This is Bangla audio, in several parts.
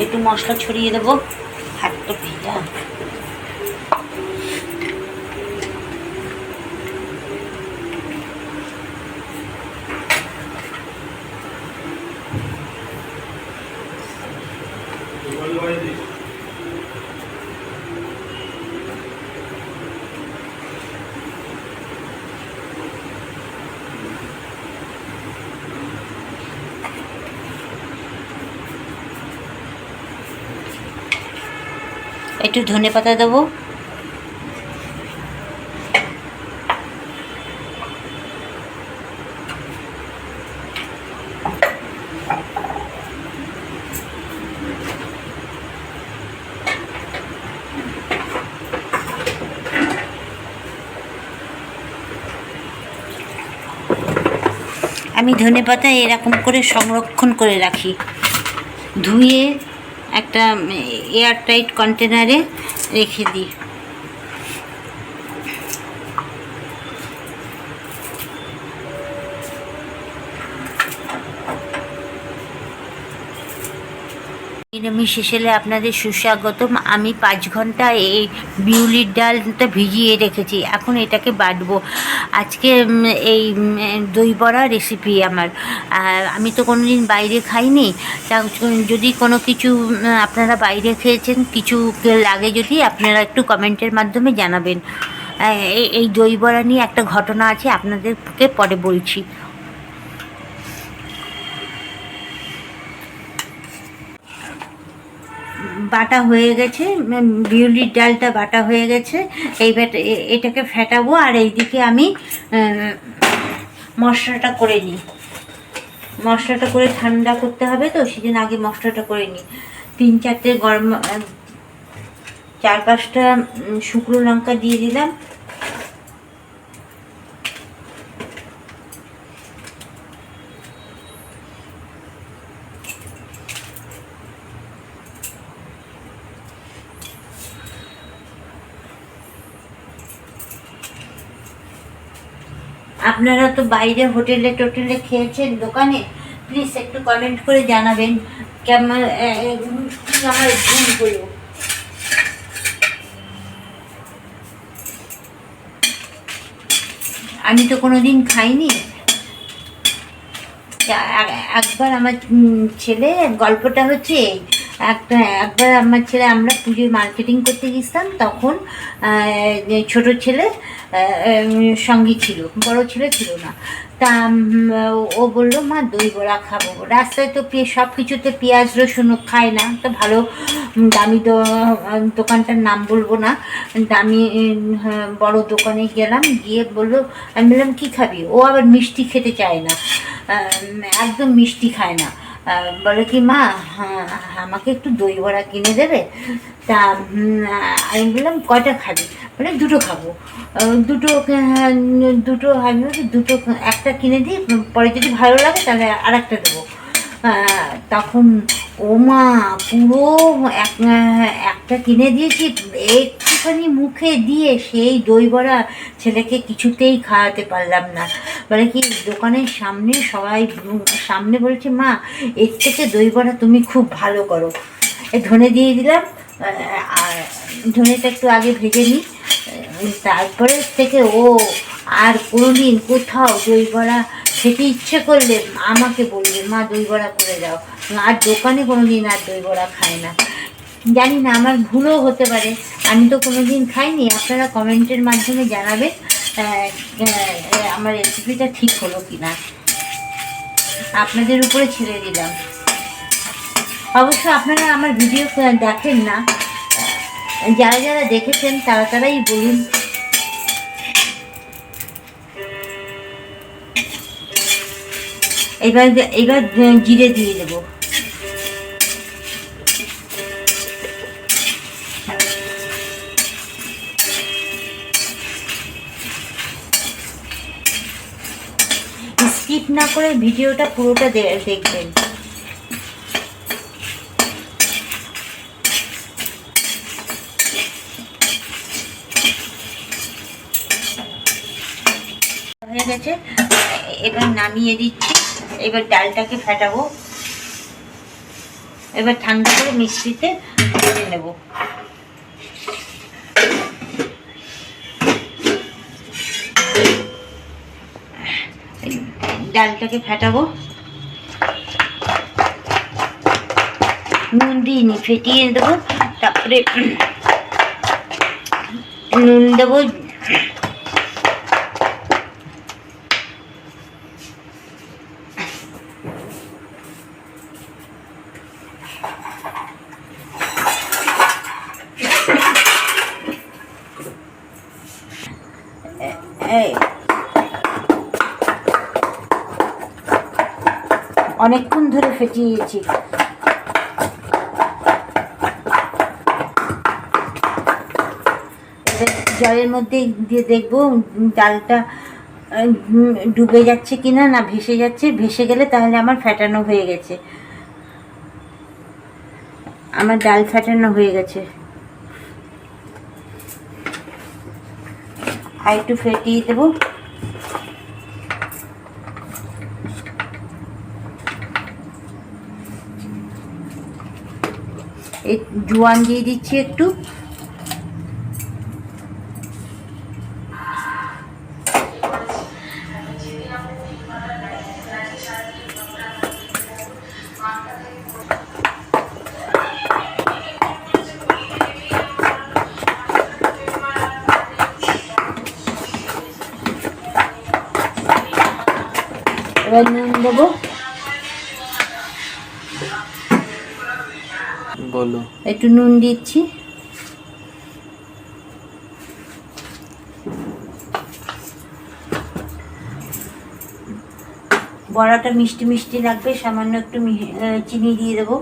একটু মশলা ছড়িয়ে দেবো, হাতটা ভেজা। একটু ধনে পাতা দেবো। আমি ধনে পাতা এরকম করে সংরক্ষণ করে রাখি, ধুয়ে একটা এয়ারটাইট কন্টেনারে রেখে দিই। নিরামিষ এসেলে আপনাদের সুস্বাগতম। আমি 5 ঘন্টা এই বিউলির ডালটা ভিজিয়ে রেখেছি, এখন এটাকে বাটবো। আজকে এই দই বড়া রেসিপি আমার। আমি তো কোনো দিন বাইরে খাইনি, তা যদি কোনো কিছু আপনারা বাইরে খেয়েছেন, কিছু লাগে যদি আপনারা একটু কমেন্টের মাধ্যমে জানাবেন। এই দই বড়া নিয়ে একটা ঘটনা আছে, আপনাদেরকে পরে বলছি। বাটা হয়ে গেছে, বিউলির ডালটা বাটা হয়ে গেছে। এইবার এটাকে ফেটাবো, আর এইদিকে আমি মশলাটা করে নিই। মশলাটা করে ঠান্ডা করতে হবে, তো সেদিন আগে মশলাটা করে নিই। 3-4টে গরম, 4-5টা শুকনো লঙ্কা দিয়ে দিলাম। আপনারা তো বাইরে হোটেলে টোটেলে খেয়েছেন, দোকানে, প্লিজ একটু কমেন্ট করে জানাবেন কেমন আমার ভুলগুলো। আমি তো কোনো দিন খাইনি। একবার আমার ছেলে, গল্পটা হচ্ছে একবার আমার ছেলে, আমরা পুজোর মার্কেটিং করতে গেছিলাম, তখন ছোট ছেলে সঙ্গী ছিল, বড় ছেলে ছিল না। তা ও বললো, মা দই বড়া খাবো। রাস্তায় তো সব কিছুতে পেঁয়াজ রসুন খায় না, তো ভালো দামি দোকানটার নাম বলবো না, দামি বড় দোকানে গেলাম, গিয়ে বললো, আমি বললাম কী খাবি? ও আবার মিষ্টি খেতে চায় না, একদম মিষ্টি খায় না। বলে কি, মা আমাকে একটু দই বড়া কিনে দেবে? তা আমি বললাম কয়টা খাবি? বলে 2টো খাবো। দুটো আমি বলি, একটা কিনে দিই, পরে যদি ভালো লাগে তাহলে আরেকটা দেবো। তখন ও মা পুরো একটা কিনে দিয়েছি, একটুখানি মুখে দিয়ে সেই দই বড়া ছেলেকে কিছুতেই খাওয়াতে পারলাম না। বলে কি, দোকানের সামনে সবাই সামনে বলছে, মা এর থেকে দই বড়া তুমি খুব ভালো করো। ধনে দিয়ে দিলাম, আর ধনেটা একটু আগে ভেজে নিই, তারপরে থেকে ও আর কোনোদিন কোথাও দই বড়া খেতে ইচ্ছে করলে আমাকে বলবে, মা দই বড়া করে দাও। আর দোকানে কোনোদিন আর দই বড়া খায় না। জানি না, আমার ভুলও হতে পারে, আমি তো কোনোদিন খাইনি। আপনারা কমেন্টের মাধ্যমে জানাবেন আমার রেসিপিটা ঠিক হলো কি না, আপনাদের উপরে ছেড়ে দিলাম। অবশ্য আপনারা আমার ভিডিও দেখেন না, যারা যারা দেখেছেন তারাই বলুন। এবার জিরে দিয়ে দেবো। স্কিপ না করে ভিডিওটা পুরোটা দেখবেন। হয়ে গেছে, এবার নামিয়ে দিচ্ছি। এবার ডালটাকে ফেটাবো। এবার ঠান্ডা করে মিক্সিতে ভেজে নেব। ডালটাকে ফেটাবো, নুন দিইনি, ফেটিয়ে দেবো, তারপরে নুন দেবো, অনেকক্ষণ ধরে ফেটিয়েছি। জলের মধ্যে দিয়ে দেখবো ডালটা ডুবে যাচ্ছে কিনা, না ভেসে যাচ্ছে। ভেসে গেলে তাহলে আমার ফেটানো হয়ে গেছে, আমার ডাল ফেটানো হয়ে গেছে। আর একটু ফেটিয়ে দেবো। এই জোয়ান দিয়ে দিচ্ছি একটু, এবার নুন দেবো। বলো। একটু নুন দিচ্ছি, বড়াটা মিষ্টি মিষ্টি লাগবে, সামান্য একটু চিনি দিয়ে দেবো।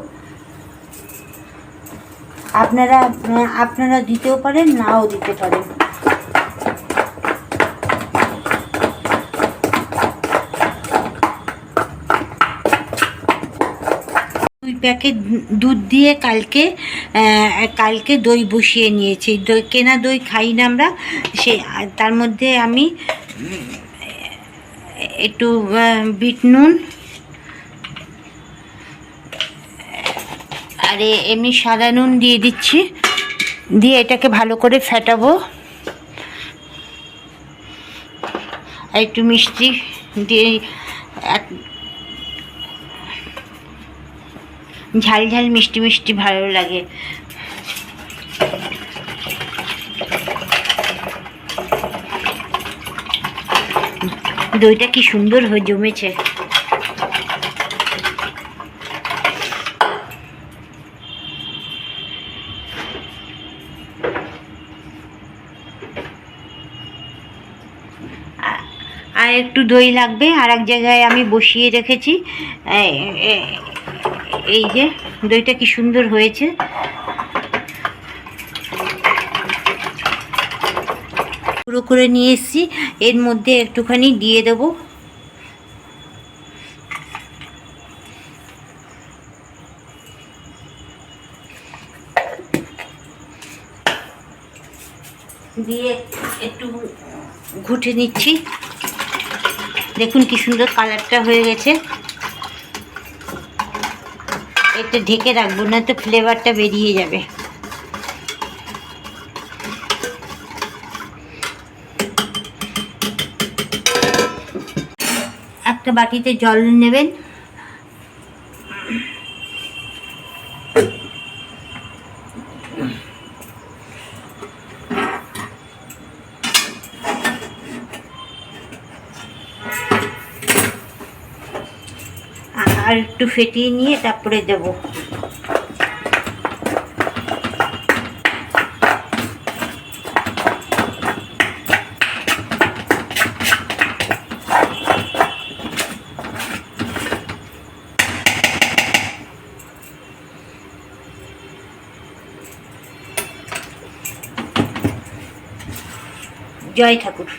আপনারা দিতেও পারেন, নাও দিতে পারেন। 2 প্যাকেট দুধ দিয়ে কালকে দই বসিয়ে নিয়েছি। কেনা দই খাই না আমরা, তার মধ্যে আমি একটু বিট নুন আর এমনি সাদা নুন দিয়ে দিচ্ছি, দিয়ে এটাকে ভালো করে ফেটাবো। আর একটু মিষ্টি দিয়ে, ঝাল ঝাল মিষ্টি মিষ্টি ভালো লাগে। দইটা কি সুন্দর হয়ে জমেছে। আর একটু দই লাগবে, আর এক জায়গায় আমি বসিয়ে রেখেছি। এই যে দইটা কি সুন্দর হয়েছে। পুরো করে নিয়ে এসেছি, এর মধ্যে একটুখানি দিয়ে দেব। দিয়ে একটু ঘুটে নিচ্ছি। দেখুন কি সুন্দর কালারটা হয়ে গেছে। এটা ঢেকে রাখবো, না তো ফ্লেভারটা বেরিয়ে যাবে। একটা বাটিতে জল নেবেন, আর একটু ফেটিয়ে নিয়ে তারপরে দেব। জয় ঠাকুর।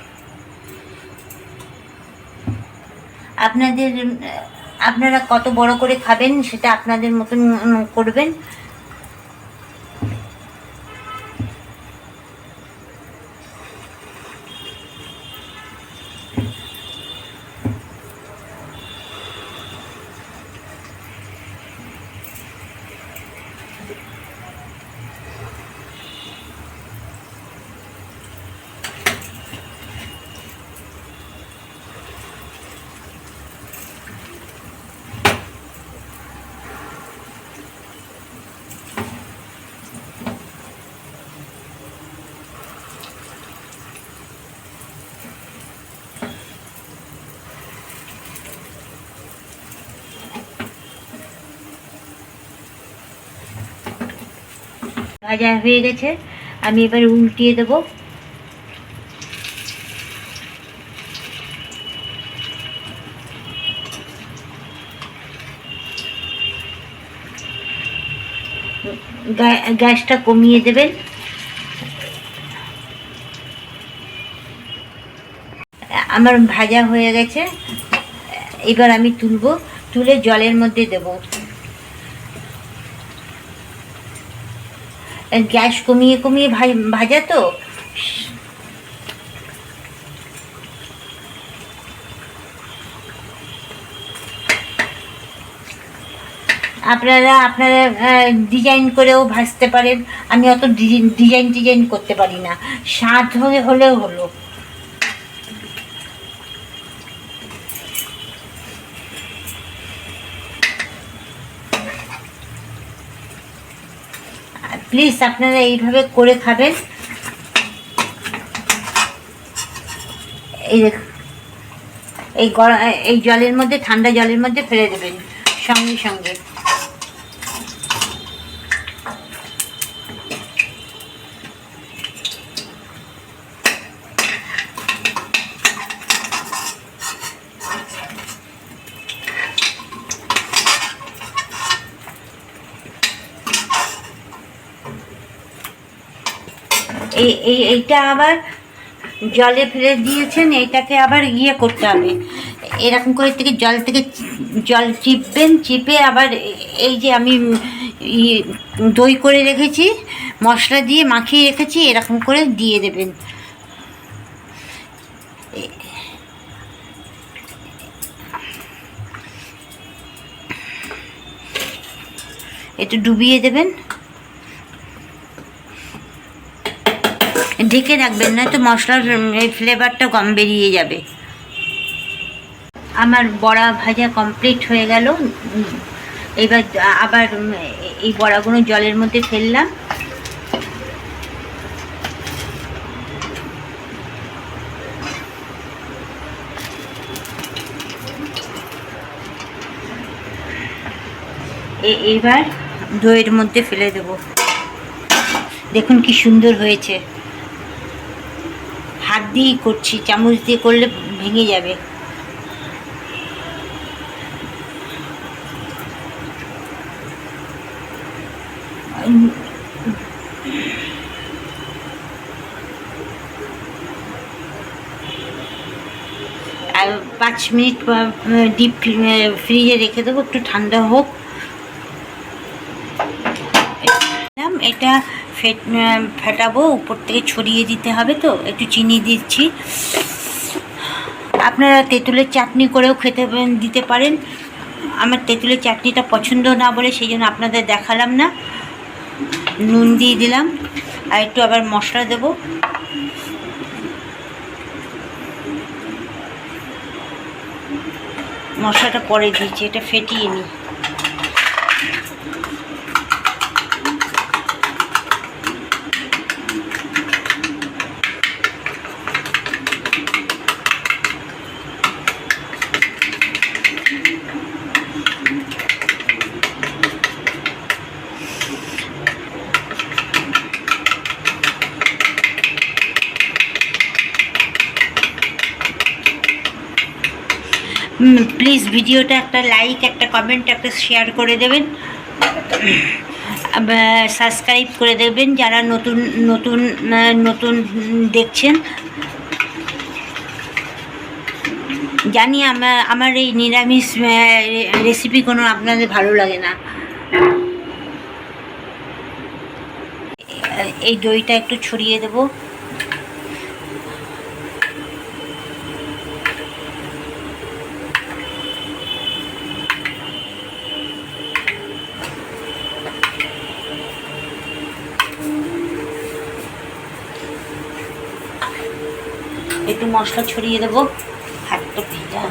আপনারা কত বড় করে খাবেন সেটা আপনাদের মতন করবেন। ভাজা হয়ে গেছে, আমি এবার উল্টিয়ে দেবো। গ্যাসটা কমিয়ে দেবেন। আমার ভাজা হয়ে গেছে, এবার আমি তুলে জলের মধ্যে দেব। গ্যাস কমিয়ে কমিয়ে ভাজা তো, আপনারা ডিজাইন করেও ভাজতে পারেন। আমি অত ডিজাইন করতে পারি না, স্বাদ হলেও হলো। প্লিজ আপনারা এইভাবে করে খাবেন। এই জলের মধ্যে, ঠান্ডা জলের মধ্যে ফেলে দেবেন সঙ্গে সঙ্গে। এইটা আবার জলে ফেলে দিয়েছেন, এইটাকে আবার করতে হবে। এরকম করে জল চিপবেন, চিপে আবার এই যে আমি দই করে রেখেছি, মশলা দিয়ে মাখিয়ে রেখেছি, এরকম করে দিয়ে দেবেন। একটু ডুবিয়ে দেবেন, ঢেকে রাখবেন, না তো মশলার এই ফ্লেভারটা কম বেরিয়ে যাবে। আমার বড়া ভাজা কমপ্লিট হয়ে গেল। এবার আবার এই বড়াগুলো জলের মধ্যে ফেললাম। এবার দইয়ের মধ্যে ফেলে দেব। দেখুন কি সুন্দর হয়েছে। হাত দিয়েই করছি, চামচ দিয়ে করলে ভেঙে যাবে। আর 5 মিনিট ডিপ ফ্রিজে রেখে দেবো, একটু ঠান্ডা হোক। এটা ফেটাবো, উপর থেকে ছড়িয়ে দিতে হবে, তো একটু চিনি দিচ্ছি। আপনারা তেঁতুলের চাটনি করেও দিতে পারেন। আমার তেঁতুলের চাটনিটা পছন্দ না বলে সেই জন্য আপনাদের দেখালাম না। নুন দিয়ে দিলাম, আর একটু আবার মশলা দেব। মশলাটা পরে দিয়েছি, এটা ফেটিয়ে নিই। প্লিজ ভিডিওটা একটা লাইক, একটা কমেন্ট, একটা শেয়ার করে দেবেন। সাবস্ক্রাইব করে দেবেন যারা নতুন নতুন নতুন দেখছেন। জানি আমার এই নিরামিষ রেসিপি কোনো আপনাদের ভালো লাগে না। এই দইটা একটু ছড়িয়ে দেবো। একটু মশলা ছড়িয়ে দেবো, হাত তো ভেজা।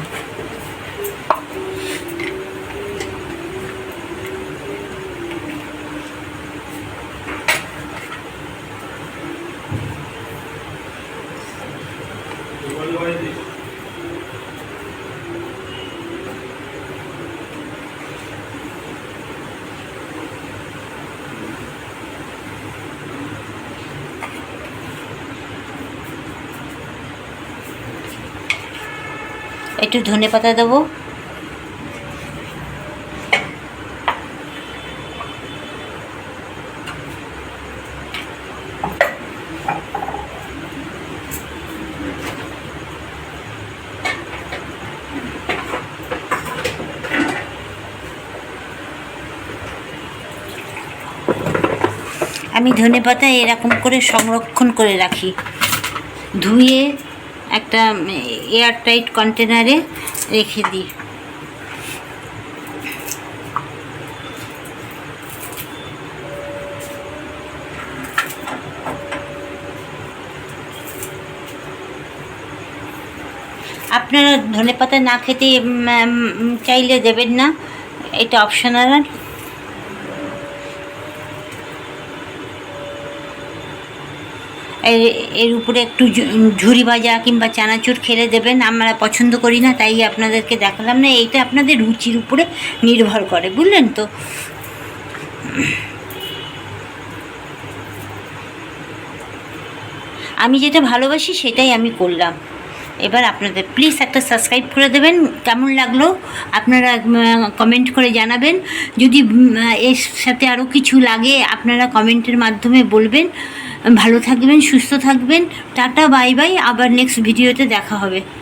একটু ধনেপাতা দেবো। আমি ধনেপাতা এরকম করে সংরক্ষণ করে রাখি, ধুয়ে একটা এয়ারটাইট কন্টেনারে রেখে দিই। আপনারা ধনেপাতা না খেতে চাইলে দেবেন না, এটা অপশনাল। এর উপরে একটু ঝুরি ভাজা কিংবা চানাচুর খেলে দেবেন। আমরা পছন্দ করি না, তাই আপনাদেরকে দেখালাম না। এইটা আপনাদের রুচির উপরে নির্ভর করে, বুঝলেন তো। আমি যেটা ভালোবাসি সেটাই আমি করলাম। এবার আপনাদের প্লিজ একটা সাবস্ক্রাইব করে দেবেন। কেমন লাগলো আপনারা কমেন্ট করে জানাবেন। যদি এর সাথে আরও কিছু লাগে আপনারা কমেন্টের মাধ্যমে বলবেন। ভালো থাকবেন, সুস্থ থাকবেন। Tata, bye bye. আবার নেক্সট ভিডিওতে দেখা হবে।